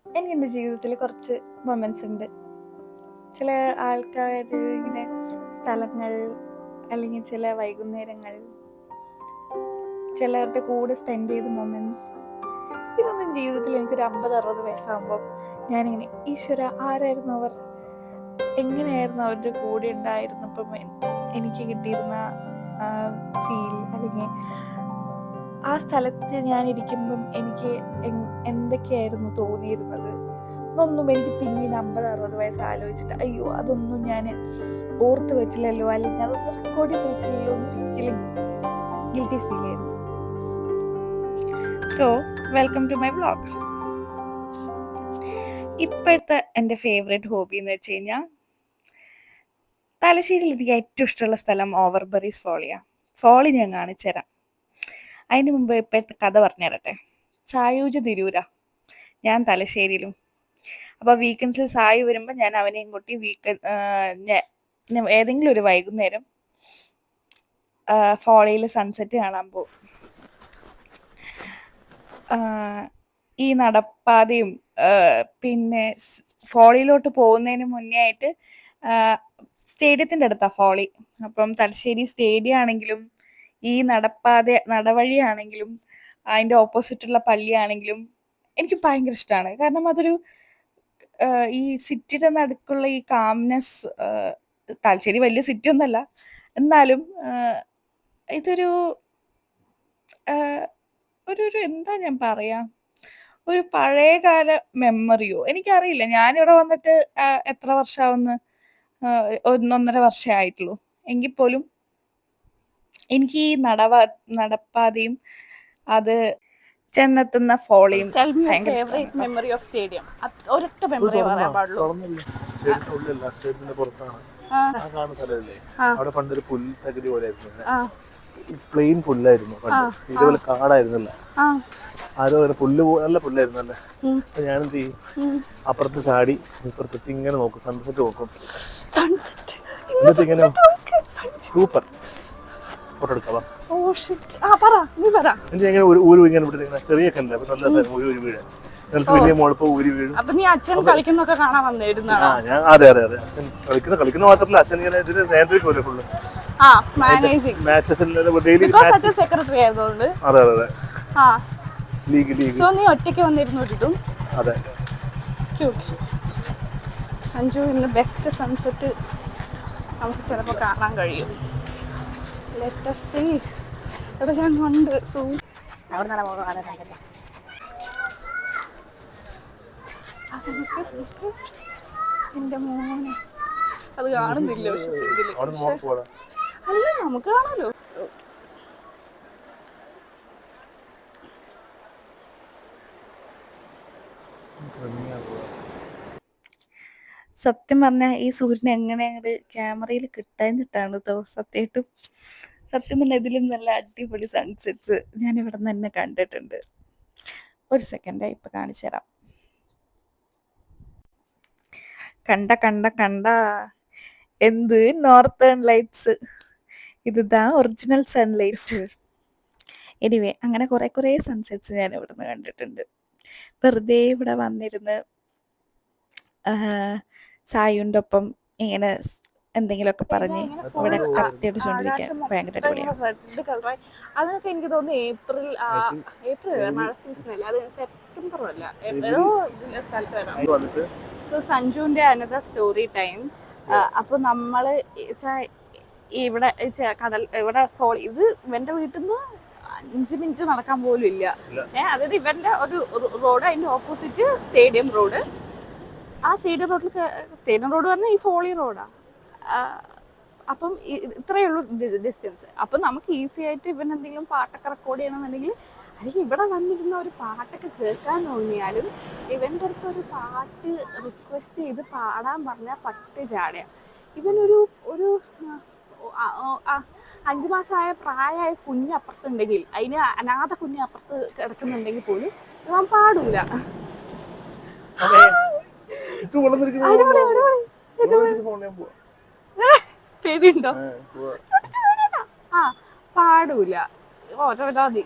എനിക്ക് എൻ്റെ ജീവിതത്തിൽ കുറച്ച് മൊമെൻറ്റ്സ് ഉണ്ട്. ചില ആൾക്കാർ ഇങ്ങനെ സ്ഥലങ്ങൾ അല്ലെങ്കിൽ ചില വൈകുന്നേരങ്ങൾ ചിലരുടെ കൂടെ സ്പെൻഡ് ചെയ്ത മൊമെൻറ്റ്സ്, ഇതൊന്നും ജീവിതത്തിൽ എനിക്കൊരു 50-60 വയസ്സാകുമ്പോൾ ഞാനിങ്ങനെ ഈശ്വര ആരായിരുന്നു അവർ, എങ്ങനെയായിരുന്നു അവരുടെ കൂടെ ഉണ്ടായിരുന്നപ്പം എനിക്ക് കിട്ടിയിരുന്ന ഫീൽ, അല്ലെങ്കിൽ ആ സ്ഥലത്ത് ഞാനിരിക്കുമ്പം എനിക്ക് എന്തൊക്കെയായിരുന്നു തോന്നിയിരുന്നത് എന്നൊന്നും എനിക്ക് പിന്നീട് 50-60 വയസ്സ് ആലോചിച്ചിട്ട് അയ്യോ അതൊന്നും ഞാൻ ഓർത്ത് വെച്ചില്ലല്ലോ, അല്ലെങ്കിൽ അതൊന്നും റെക്കോർഡ് ചെയ്ത് വെച്ചില്ലല്ലോ എന്ന് ഒരിക്കലും ഗിൽറ്റി ഫീൽ ചെയ്യുന്നു. So welcome to my vlog. ഇപ്പോഴത്തെ എൻ്റെ ഫേവറേറ്റ് ഹോബി എന്ന് വെച്ച് കഴിഞ്ഞാൽ, തലശ്ശേരിയിൽ എനിക്ക് ഏറ്റവും ഇഷ്ടമുള്ള സ്ഥലം ഓവർബറീസ് ഫോളിയാണ്. ഫോളി ഞാൻ കാണിച്ചു തരാം. അതിന് മുമ്പ് ഇപ്പോഴത്തെ കഥ പറഞ്ഞു തരട്ടെ. സായൂജ് തിരൂര, ഞാൻ തലശ്ശേരിയിലും. അപ്പോൾ വീക്കെൻഡ്സിൽ സായി വരുമ്പോൾ ഞാൻ അവനെയും കൂട്ടി ഏതെങ്കിലും ഒരു വൈകുന്നേരം ഫോളിയിൽ സൺസെറ്റ് കാണാൻ പോകും. ഈ നടപ്പാതയും പിന്നെ ഫോളിയിലോട്ട് പോകുന്നതിന് മുന്നേ ആയിട്ട് സ്റ്റേഡിയത്തിൻ്റെ അടുത്താണ് ഫോളി. അപ്പം തലശ്ശേരി സ്റ്റേഡിയം ആണെങ്കിലും ഈ നടവഴിയാണെങ്കിലും അതിൻ്റെ ഓപ്പോസിറ്റുള്ള പള്ളിയാണെങ്കിലും എനിക്ക് ഭയങ്കര ഇഷ്ടമാണ്. കാരണം അതൊരു ഈ സിറ്റിയുടെ നടുക്കുള്ള ഈ കാംനെസ്, തലശ്ശേരി വലിയ സിറ്റി ഒന്നല്ല, എന്നാലും ഇതൊരു ഒരു എന്താ ഞാൻ പറയാ, ഒരു പഴയകാല മെമ്മറിയോ എനിക്കറിയില്ല. ഞാനിവിടെ വന്നിട്ട് എത്ര വർഷമാവുന്ന, 1-1.5 വർഷമേ ആയിട്ടുള്ളൂ. എങ്കിൽ പോലും എനിക്ക് ഈ നടപ്പാതയും അത് ചെന്നെത്തുന്ന ഫോളിയും ഭയങ്കര മെമ്മറി ഓഫ് സ്റ്റേഡിയം. ഒരൊറ്റ മെമ്മറി പറയാൻ പാടുള്ളൂ. അവിടെ പണ്ടൊരു പുൽത്തകിടി പോലെ പ്ലെയിൻ പുല്ലായിരുന്നു, ഇതുപോലെ കാടായിരുന്നില്ല. ആരോ പുല്ല് നല്ല പുല്ലായിരുന്നു അല്ലേ. അപ്പൊ ഞാനെന്ത് ചെയ്യും, അപ്പുറത്ത് ചാടി ഇപ്പുറത്ത് ഇങ്ങനെ നോക്കും, സൺസെറ്റ് നോക്കും. എന്നിട്ട് ഇങ്ങനെ സൂപ്പർ ഫോട്ടോ എടുക്കാം. ഇങ്ങനെ ഊര് ഇങ്ങനെ ഇവിടെ ചെറിയ കല്ല നല്ല ഊരി വീഴാൻ, നിലത്ത് വലിയ മുഴപ്പ് ഊരി വീഴും. അച്ഛൻ കളിക്കുന്നൊക്കെ കാണാൻ വന്നിരുന്നു. ഞാൻ അതെ അച്ഛൻ കളിക്കുന്ന മാത്രമല്ല, അച്ഛൻ ഇങ്ങനെ ഇതിന് നേതൃത്വം ഫുള്ള് സെക്രട്ടറി ആയതുകൊണ്ട്. അതെ അതെ ലീഗ് നീ ഒറ്റയ്ക്ക് വന്നിരുന്നു. അതെ. സഞ്ജു ഇന്ന് ബെസ്റ്റ് സൺസെറ്റ് നമുക്ക് ചിലപ്പോൾ കാണാൻ കഴിയും. Let us see. അത് ഞാൻ കണ്ട് എന്റെ മോനെ അത് കാണുന്നില്ല. പക്ഷെ അല്ല, നമുക്ക് കാണാലോ. സത്യം പറഞ്ഞാൽ ഈ സൂര്യനെ എങ്ങനെ അങ്ങോട്ട് ക്യാമറയിൽ കിട്ടാഞ്ഞിട്ടാണ് കേട്ടോ. സത്യം പറഞ്ഞാൽ ഇതിലും നല്ല അടിപൊളി സൺസെറ്റ്സ് ഞാൻ ഇവിടെ നിന്ന് തന്നെ കണ്ടിട്ടുണ്ട്. ഒരു സെക്കൻഡ് ഇപ്പം കാണിച്ചു തരാം. കണ്ട എന്ത് നോർത്തേൺ ലൈറ്റ്സ്, ഇതാ ഒറിജിനൽ സൺലൈറ്റ്. എനിവേ അങ്ങനെ കുറേ സൺസെറ്റ്സ് ഞാൻ ഇവിടെ നിന്ന് കണ്ടിട്ടുണ്ട്. വെറുതെ ഇവിടെ വന്നിരുന്ന് സായുൻ്റെ ഒപ്പം ഇങ്ങനെ എന്തെങ്കിലുമൊക്കെ പറഞ്ഞ് ഇവിടെ കത്തിയടിച്ചോണ്ടിരിക്കാൻ ഭയങ്കര അടിപൊളിയാണ്. അതൊക്കെ എനിക്ക് തോന്നുന്നു ഏപ്രിൽ മഴ സീസൺ അല്ല, അത് സെപ്റ്റംബറും അല്ല, ഏതോ സ്ഥലത്ത് വരാം. സോ സഞ്ജുവിന്റെ അനദർ സ്റ്റോറി ടൈം. അപ്പൊ നമ്മള് ഇവിടെ ഇവിടെ ഇത് ഇവന്റെ വീട്ടിൽ നിന്ന് 5 മിനിറ്റ് നടക്കാൻ പോലും ഇല്ല. അതായത് ഇവന്റെ ഒരു റോഡ്, അതിന്റെ ഓപ്പോസിറ്റ് സ്റ്റേഡിയം റോഡ്. ആ സ്റ്റേഡിയം റോഡ് പറഞ്ഞാൽ ഈ ഫോളി റോഡാ. അപ്പം ഇത്രയേ ഉള്ളൂ ഡിസ്റ്റൻസ്. അപ്പം നമുക്ക് ഈസി ആയിട്ട് ഇവൻ എന്തെങ്കിലും പാട്ടൊക്കെ റെക്കോർഡ് ചെയ്യണമെന്നുണ്ടെങ്കിൽ, അല്ലെങ്കിൽ ഇവിടെ വന്നിരുന്ന ഒരു പാട്ടൊക്കെ കേൾക്കാൻ തോന്നിയാലും ഇവൻ്റെ അടുത്ത് ഒരു പാട്ട് റിക്വസ്റ്റ് ചെയ്ത് പാടാൻ പറഞ്ഞാൽ പട്ട് ചാടുക. ഇവനൊരു 5 മാസമായ പ്രായമായ കുഞ്ഞപ്പുറത്തുണ്ടെങ്കിൽ, അതിന് അനാഥ കുഞ്ഞപ്പുറത്ത് കിടക്കുന്നുണ്ടെങ്കിൽ പോലും ഇവൻ പാടൂല. പേടിയുണ്ടോ? പാടൂല. ഓരോരാതി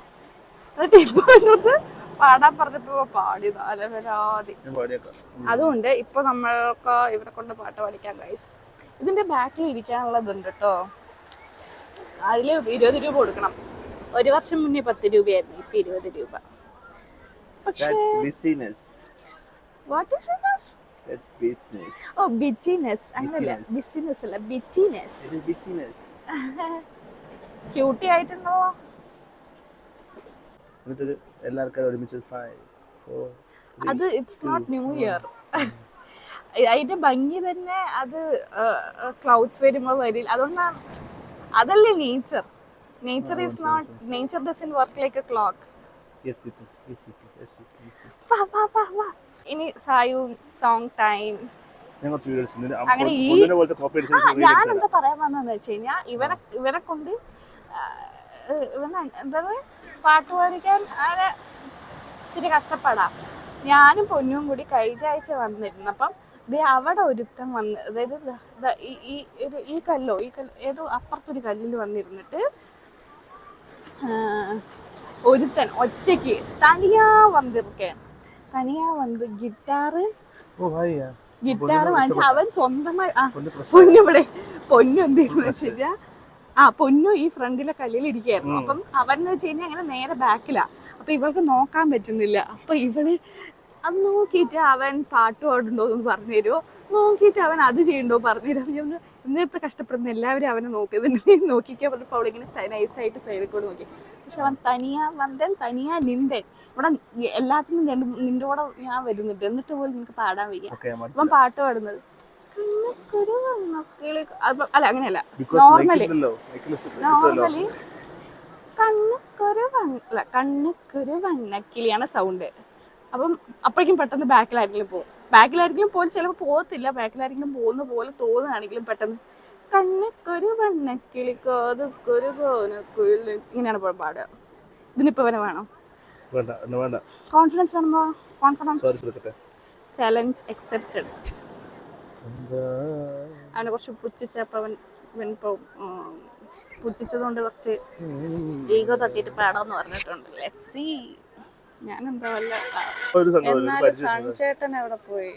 എന്നിട്ട് ഇപ്പൊ എന്നോട് പാടാൻ പറഞ്ഞപ്പോ പാടിയതാ അലവരാതി. ഞാൻ പാടിയേക്കാം. അതുകൊണ്ട് ഇപ്പൊ നമ്മൾക്ക് ഇവരെ കൊണ്ട് പാട്ട് പഠിക്കാം ഗൈസ്. ഇതിന്റെ ബാക്കിൽ ഇരിക്കാനുള്ളതുണ്ട് കേട്ടോ. അതില് 20 രൂപ കൊടുക്കണം. ഒരു വർഷം മുന്നേ 10 രൂപയായിരുന്നു, ഇപ്പൊ 20 രൂപ. പക്ഷേ വാട്ട് ഈസ് ഇറ്റ്? ഓ ബിച്ചിനെസ്, അങ്ങനല്ല ബിസിനസ് അല്ല ബിച്ചിനെസ്. ക്യൂട്ടി ആയിട്ടുണ്ടോ? എല്ലാവർക്കും ഒരുമിച്ച് 5 4 അത് ഇറ്റ്സ് നോട്ട് ന്യൂ ഇയർ. അതിന്റെ ഭംഗി തന്നെ അത് ക്ലൗഡ്സ് വരുമ്പോ വരില്ല. അതുകൊണ്ടാണ്, അതല്ലേ nature is not, nature doesn't work like a clock. ഇനി സായു സോങ് ടൈം. അങ്ങനെ ഞാൻ എന്താ പറയാൻ വന്നതെന്ന് വെച്ച് കഴിഞ്ഞാൽ ഇവരെ കൊണ്ട് എന്താ പാട്ട് പഠിക്കാൻ ആരെ ഇത്തിരി കഷ്ടപ്പെടാം. ഞാനും പൊന്നും കൂടി കഴിഞ്ഞ ആഴ്ച വന്നിരുന്നപ്പം അവിടെ ഒരുത്തൻ വന്ന്, അതായത് ഈ കല്ലോ ഏതോ അപ്പുറത്തൊരു കല്ലിൽ വന്നിരുന്നിട്ട് ഒരുത്തൻ ഒറ്റയ്ക്ക് തനിയാ വന്ന് ഗിറ്റാറ് വാങ്ങിച്ച അവൻ സ്വന്തമായി പൊന്നു എന്തെന്ന് വെച്ച് കഴിഞ്ഞാ പൊന്നു ഈ ഫ്രണ്ടിലെ കല്ലിൽ ഇരിക്കുകയായിരുന്നു. അപ്പം അവന്ന് വെച്ച് കഴിഞ്ഞാൽ അങ്ങനെ നേരെ ബാക്കിലാ. അപ്പൊ ഇവൾക്ക് നോക്കാൻ പറ്റുന്നില്ല. അപ്പൊ ഇവള് അത് നോക്കിയിട്ട് അവൻ പാട്ട് പാടുണ്ടോ എന്ന് പറഞ്ഞു തരുമോ, നോക്കിയിട്ട് അവൻ അത് ചെയ്യണ്ടോ പറഞ്ഞു തരാം. ഇന്നത്തെ കഷ്ടപ്പെടുന്ന എല്ലാവരും അവനെ നോക്കുന്നുണ്ട്. നോക്കിക്കാൻ പറഞ്ഞപ്പോൾ അവളിങ്ങനെ നൈസായിട്ട് സൈഡിൽ കൂടെ നോക്കി. പക്ഷെ അവൻ തനിയാ നിന്തൻ. ഇവിടെ എല്ലാത്തിനും നിന്റെ കൂടെ ഞാൻ വരുന്നുണ്ട്, എന്നിട്ട് പോലും നിനക്ക് പാടാൻ വയ്യ. അവൻ പാട്ട് പാടുന്നത് അല്ല അങ്ങനെയല്ല, നോർമലി കണ്ണുക്കൊരു വണ്ണക്കിളിയാണ് സൗണ്ട്. അപ്പം അപ്പോഴേക്കും പെട്ടെന്ന് ബാക്കിലാരെങ്കിലും പോലും ചിലപ്പോൾ പോകത്തില്ല, ബാക്കിലാരെങ്കിലും പോകുന്ന പോലെ തോന്നുകയാണെങ്കിലും പെട്ടെന്ന് കണ്ണുക്കൊരു വണ്ണക്കിളി കാതുക്കൊരു കോനക്കുയിൽ, ഇങ്ങനെയാണ് പാടുക. ഇതിനിപ്പോ വരെ വേണം കോൺഫിഡൻസ് വേണമോ? Confidence challenge accepted. അവനെ കുറച്ച് പുച്ഛിച്ചപ്പോ അവൻ പുച്ഛിച്ചതുകൊണ്ട് കുറച്ച് ഈഗോ തട്ടിയിട്ട് പാടാന്ന് പറഞ്ഞിട്ടുണ്ട്. Let's see. ഞാനെന്താ വല്ല എന്നാലും സൺചേട്ടൻ എവിടെ പോയി?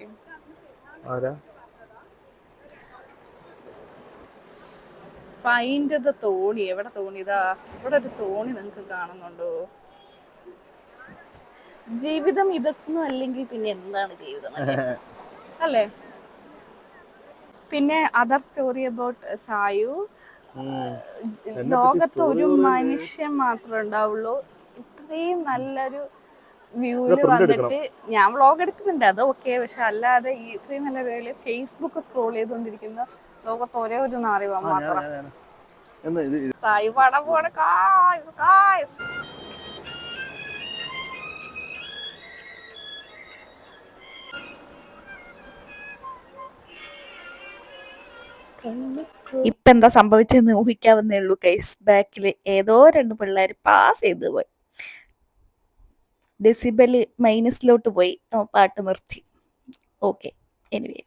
ഫൈൻഡ് ദ തോണി. എവിടെ തോണി? ഇതാ ഇവിടെ ഒരു തോണി നിങ്ങൾക്ക് കാണുന്നുണ്ടോ? ജീവിതം ഇതൊന്നും അല്ലെങ്കിൽ പിന്നെ എന്താണ് ജീവിതം അല്ലേ? പിന്നെ അതർ സ്റ്റോറി അബൌട്ട് സായു. ലോകത്ത് ഒരു മനുഷ്യൻ മാത്രമേ ഉണ്ടാവുള്ളൂ ഇത്രയും നല്ലൊരു വ്യൂവില് വന്നിട്ട്. ഞാൻ വ്ളോഗ് എടുക്കുന്നുണ്ട്, അത് ഓക്കെ. പക്ഷെ അല്ലാതെ ഈ ഇത്രയും നല്ല വ്യൂവില് ഫേസ്ബുക്ക് സ്ക്രോൾ ചെയ്തുകൊണ്ടിരിക്കുന്ന ലോകത്ത് ഒരേ ഒരു നാറിവാ മാത്രം. സായു പടം പോണ ഇപ്പൊ എന്താ സംഭവിച്ചെന്ന് ഊഹിക്കാവുന്നേ ഉള്ളൂ ഗൈസ്. ബാക്കിൽ ഏതോ 2 പിള്ളേർ പാസ് ചെയ്തു പോയി. ഡെസിബല് മൈനസിലോട്ട് പോയി, പാട്ട് നിർത്തി. ഓക്കെ, എനിവേ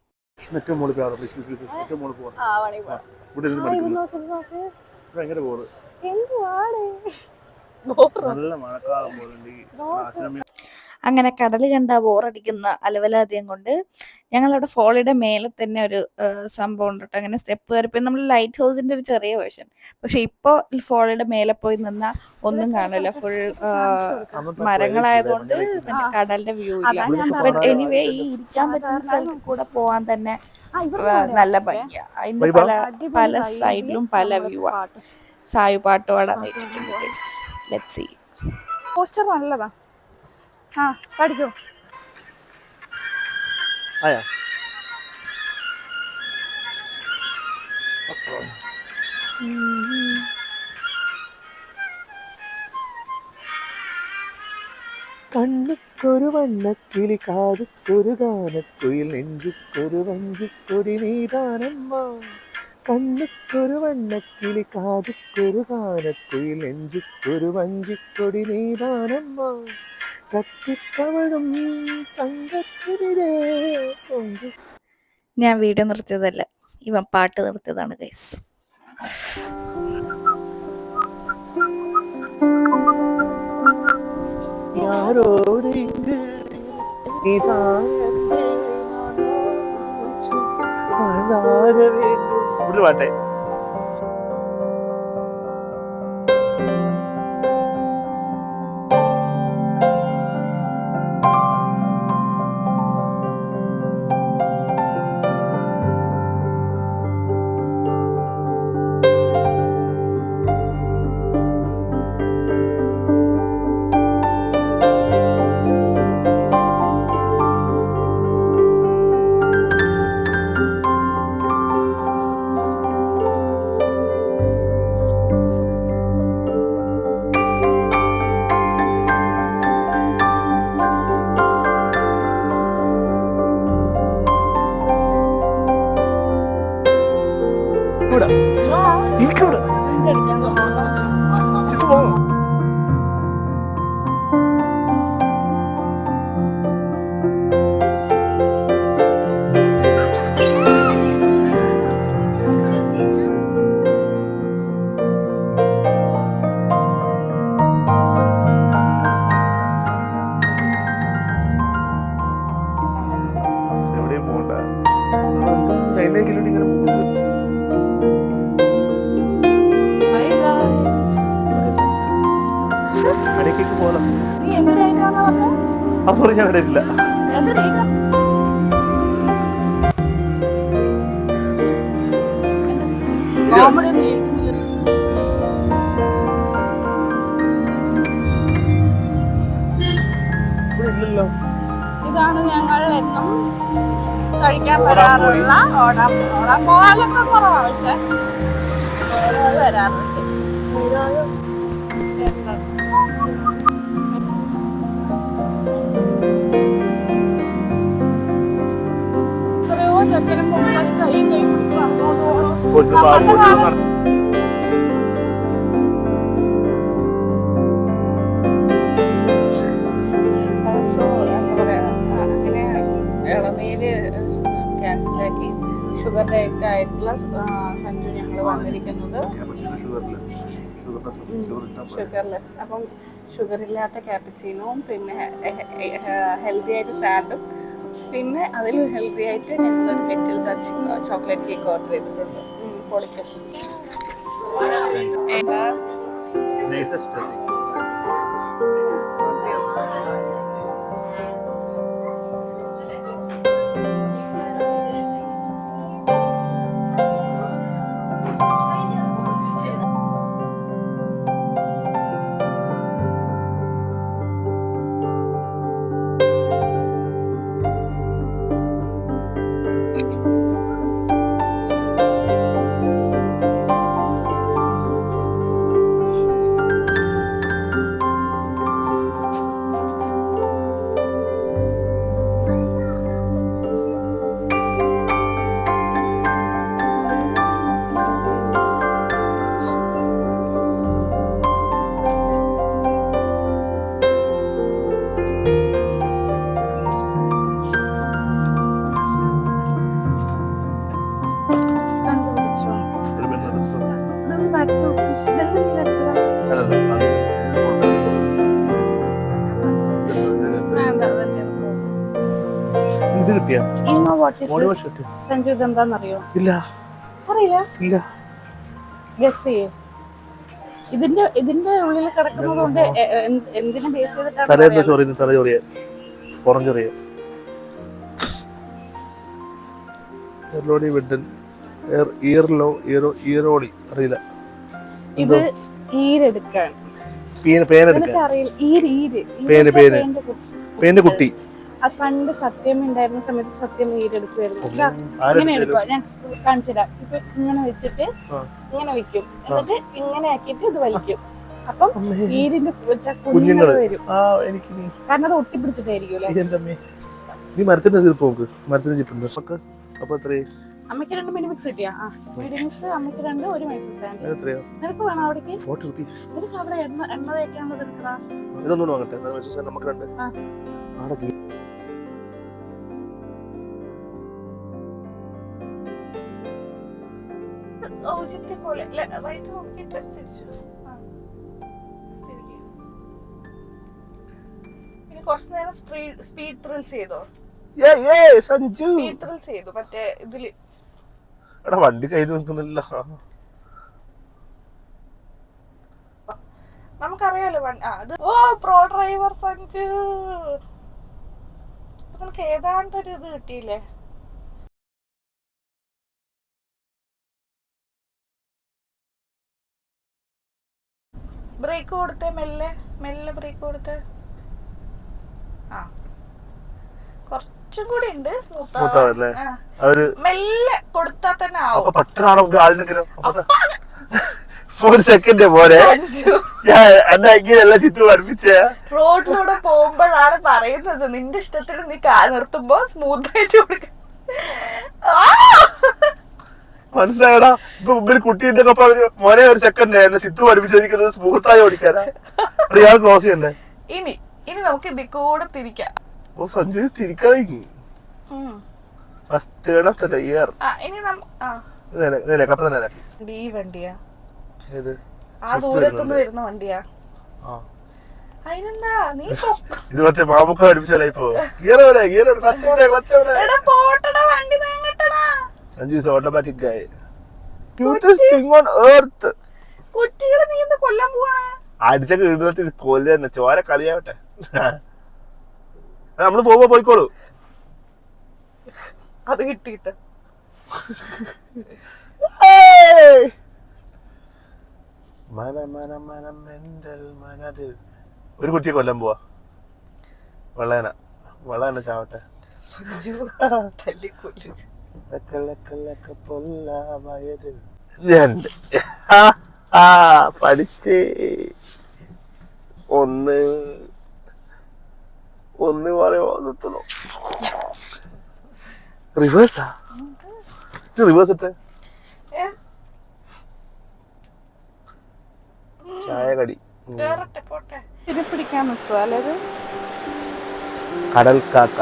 അങ്ങനെ കടൽ കണ്ട ബോറടിക്കുന്ന അലവലാദ്യം കൊണ്ട് ഞങ്ങളവിടെ ഫോളിയുടെ മേലെ തന്നെ ഒരു സംഭവം ഉണ്ട് കേട്ടോ. അങ്ങനെ സ്റ്റെപ്പ് കയറിപ്പോയി നമ്മൾ ലൈറ്റ് ഹൗസിന്റെ ഒരു ചെറിയ വേർഷൻ. പക്ഷെ ഇപ്പൊ ഫോളിയുടെ മേലെ പോയി നിന്നാ ഒന്നും കാണില്ല, ഫുൾ മരങ്ങളായതുകൊണ്ട് കടലിന്റെ വ്യൂ ഇല്ല. ബട്ട് എനിവേ ഈ ഇരിക്കാൻ പറ്റുന്ന സ്ഥലത്ത് കൂടെ പോവാൻ തന്നെ നല്ല ഭംഗിയാ. അതിന്റെ പല സൈഡിലും പല വ്യൂ ആ. സായു പാട്ട് പാടാൻ നേരിട്ടുണ്ട്. Let's see. പോസ്റ്റർ നല്ലതാ. പഠിക്കോ? കണ്ണുക്കൊരു വണ്ണക്കിളി കാതുക്കൊരു ഗാനക്കുയിൽ നെഞ്ചുക്കൊരു വഞ്ചിക്കൊടി നീതാനമ്മ. കണ്ണുക്കൊരു വണ്ണക്കിളി കാതുക്കൊരു ഗാനക്കുയിൽ നെഞ്ചുക്കൊരു വഞ്ചിക്കൊടി നീതാനമ്മ. കത്തിക്കവളും തങ്കച്ചിരേ. ഞാൻ വീഡിയോ നിർത്തിയതല്ല, ഇവൻ പാട്ട് നിർത്തിയതാണ് ഗൈസ്. யாரோ ഒരിങ്ക് നീ താഴത്തെ ഒരു പാട്ടേ സോറി ഞാൻ ഇടയില്ല. ഇതാണ് ഞങ്ങൾ എന്നും കഴിക്കാൻ വരാറുള്ള ഓടാൻ പോകാനൊക്കെ കുറവാണ്, പക്ഷെ വരാറുണ്ട്. എത്രയോ ചെക്കനും മുമ്പായി കൈ പിടിച്ച് വന്നോളൂ. ക്യാൻസലാക്കി ഷുഗർ ഡയറ്റ് ആയിട്ടുള്ള സഞ്ജു ഞങ്ങൾ വന്നിരിക്കുന്നത് ഷുഗർലെസ്. അപ്പം ഷുഗർ ഇല്ലാത്ത ക്യാപ്പച്ചീനോയും പിന്നെ ഹെൽത്തി ആയിട്ട് സാലഡും പിന്നെ അതിൽ ഹെൽത്തി ആയിട്ട് ഞങ്ങൾ metal touch chocolate cake order ചെയ്തിട്ടുണ്ട്. പൊളിക്കും. സഞ്ജു ഇതെന്താന്നറിയോ? ഇല്ല. അറിയില്ല? ഇല്ല. ഗസ് ചെയ്യേ. ഇതിന്റെ ഉള്ളിൽ കിടക്കുന്നത് കൊണ്ട് എന്തിനെ ബേസ് ചെയ്തിട്ടാണ്? അറിയില്ല. ഇത് ഈരെടുക്കാൻ കുട്ടി. അത് പണ്ട് സത്യം ഉണ്ടായിരുന്ന സമയത്ത് സത്യം ഈരെടുക്കുമായിരുന്നു. ഇങ്ങനെ എടുക്കുക, ഞാൻ കാണിച്ചുതരാം. ഇപ്പൊ ഇങ്ങനെ വെച്ചിട്ട് ഇങ്ങനെ വെക്കും, എന്നിട്ട് ഇങ്ങനെ ആക്കിയിട്ട് ഇത് വലിക്കും. അപ്പം ഈരിന്റെ കുഞ്ഞുങ്ങൾ വരും. കാരണം അത് ഒട്ടിപ്പിടിച്ചിട്ടായിരിക്കും. അമ്മയ്ക്ക് 2 മിനി മിക്സ് കിട്ടിയാ? മിനി മിക്സ് അമ്മയ്ക്ക് 2, 1 മൈസൂർ സാൻഡ്. നിനക്ക് വേണം അവിടേക്ക്? നിനക്ക് അവിടെ എണ്ണ തേക്കാനുള്ളത് എടുക്കടാ. ഔചിത്യം പോലെ റൈറ്റ് നോക്കിയിട്ട് തിരിച്ചു. പിന്നെ കുറച്ചു നേരം സ്പീഡ് ത്രിൽസ് ചെയ്തോ? സഞ്ജു സ്പീഡ് ത്രിൽസ് ചെയ്തു മറ്റേ ഇതില്. എടാ വണ്ടി കയ്യിൽ നിൽക്കുന്നില്ല. നമുക്കറിയാലോ അത്. ഓ പ്രോ ഡ്രൈവർ സഞ്ജു, നമുക്ക് ഏതാണ്ടൊരു ഇത് കിട്ടിയില്ലേ? ബ്രേക്ക് കൊടുത്തേ, മെല്ലെ മെല്ലെ ബ്രേക്ക് കൊടുത്തേ. ആ കുറച്ചും കൂടി ഉണ്ട് സ്മൂത്ത് ആവല്ലേ. മെല്ലെ കൊടുത്താ തന്നെ ആവും. ഒരു സെക്കൻഡ് പോലെ ചുറ്റും പഠിപ്പിച്ച റോഡിലൂടെ പോകുമ്പോഴാണ് പറയുന്നത് നിന്റെ ഇഷ്ടത്തിന് നീ നിർത്തുമ്പോ സ്മൂത്ത് ആയിട്ട് കൊടുക്ക. മനസ്സിലായടാ? ഇപ്പൊ മുമ്പിൽ കുട്ടിയുടെ മോനെ ഒരു സെക്കൻഡ് എന്നെ ചിത്തു പഠിപ്പിച്ചിരിക്കുന്നത് സ്മൂത്തായി ഓടിക്കാനാ. ഇയാൾ ക്ലോസ് ചെയ്യണ്ടേ? ഇനി നമുക്ക് ഇതിൽ കൂടെ തിരിക്കാം. ഓ സഞ്ജയ് തിരിക്കാതെ ഇനി ഈ വണ്ടിയാ ആ ദൂരത്തുനിന്ന് വരുന്ന വണ്ടിയാ. അതിനെന്താ നീ ഇത് മറ്റേ മാമുക്ക പഠിപ്പിച്ചല്ലേ ഇപ്പൊ? ഓട്ടോമാറ്റിക് കുട്ടികളെ നീ എന്താ കൊല്ലാൻ പോവാണ്? അടിച്ച വീട്ടിൽ കൊല്ല തന്നെ ചോര കളിയാവട്ടെ. നമ്മള് പോകുമ്പോ പോയിക്കോളൂ. അത് കിട്ടിയിട്ട് ഒരു കുട്ടിയെ കൊല്ലാൻ പോവാ. വെള്ളേന ചാവട്ടെ. പഠിച്ചേ ഒന്ന് പറയുമോ നിർത്തണോ? റിവേഴ്സാ? റിവേഴ്സ് ഇട്ടെ ചായ കടി പിടിക്കാൻ നിൽക്കുക അല്ലേ? കടൽ കാക്ക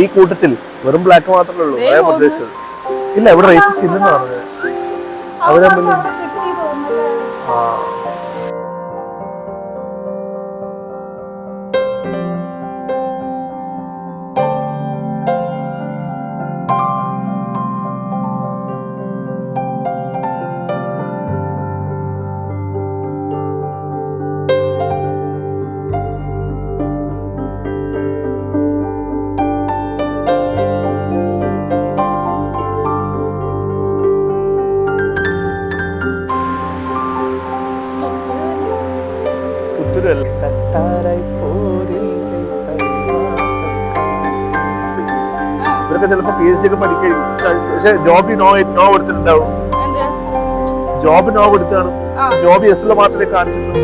ഈ കൂട്ടത്തിൽ വെറും ബ്ലാക്ക് മാത്രമേ ഉള്ളൂ. ഉദ്ദേശിച്ചത് ഇല്ല. ഇവിടെ റേസസ് ഇല്ലെന്ന് പറഞ്ഞത് അവരെ. ഇവരൊക്കെ ചിലപ്പോ PhD ഒക്കെ പഠിക്കും. പക്ഷെ ജോബ് നോ കൊടുത്തിട്ടുണ്ടാവും. ജോബ് നോ കൊടുത്താണ്. ജോബ് എസ് മാത്രമേ കാണിച്ചിട്ടുള്ളൂ.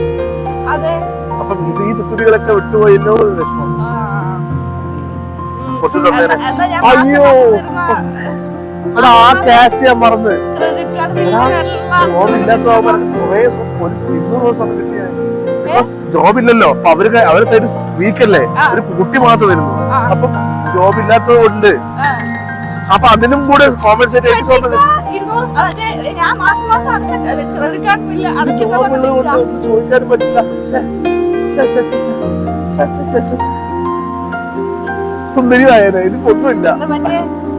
അപ്പം ഇത് ഈ തുത്തുടികളൊക്കെ വിട്ടുപോയല്ലോ വിഷമം. അയ്യോ ആ ക്യാച്ച് ചെയ്യാൻ മറന്ന്. ജോബ് ഇല്ലാത്ത കുറെ 200 ദിവസം കിട്ടിയ ജോബ് ഇല്ലല്ലോ. അപ്പൊ അവരുടെ സൈഡ് വീക്കല്ലേ, ഒരു കുട്ടി മാത്രം വരുന്നു. അപ്പം ജോബ് ഇല്ലാത്തത് കൊണ്ട് അപ്പൊ അതിനും കൂടെ കോമ്പൻസേറ്റ് ചോദിക്കാൻ പറ്റില്ല. സുന്ദരിയായനെ ഇതിപ്പോ ഒന്നുമില്ല.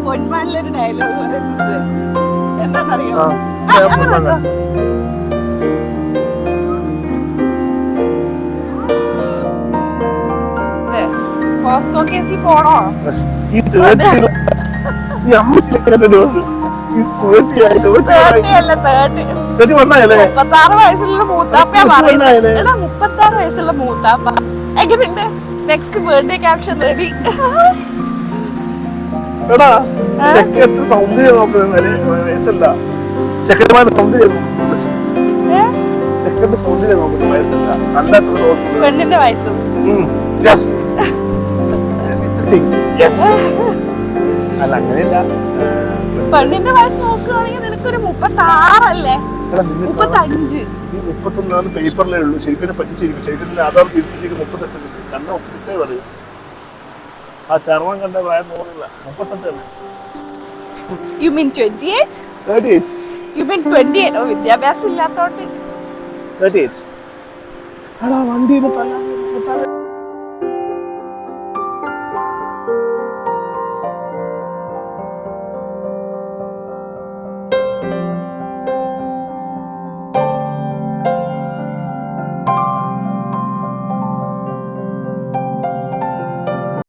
പൊന്മാനിലൊരു ഡയലോഗ് എന്താണെന്നറിയോ? പോസ്കോ കേസിൽ പോണോ? വയസ്സുള്ള മൂത്താപ്പയാ പറയുന്നത്. 36 വയസ്സുള്ള മൂത്താപ്പ. എങ്ങനെയുണ്ട്? Next birthday caption ready. എടാ ചെക്കത്ത് സൗന്ദര്യം നോക്കുന്നത് വയസ്സല്ല. ചെക്കന്മാരുടെ സൗന്ദര്യം ചെക്കന്റെ സൗന്ദര്യം നോക്കുന്നത് വയസ്സല്ല. അല്ലാത്ത പെണ്ണിന്റെ വയസ്സും. അല്ല അങ്ങനെയല്ല. പെണ്ണിന്റെ വയസ്സ് നോക്കുകയാണെങ്കിൽ നിനക്കൊരു 36 അല്ലേ? 35. ഈ 31 പേപ്പറിലേ ഉള്ളൂ. ശരിക്കും പറ്റിച്ചിരിക്കും. ശരിക്കും ആധാർ 38 കണ്ട 38 പറയും. ആ ചർമ്മം കണ്ട പ്രായം തോന്നില്ല. 38. You mean 28? 38. You mean 28? ഓ വിദ്യാഭ്യാസം ഇല്ലാത്തോണ്ട് 38. എടാ വണ്ടിയിൽ തല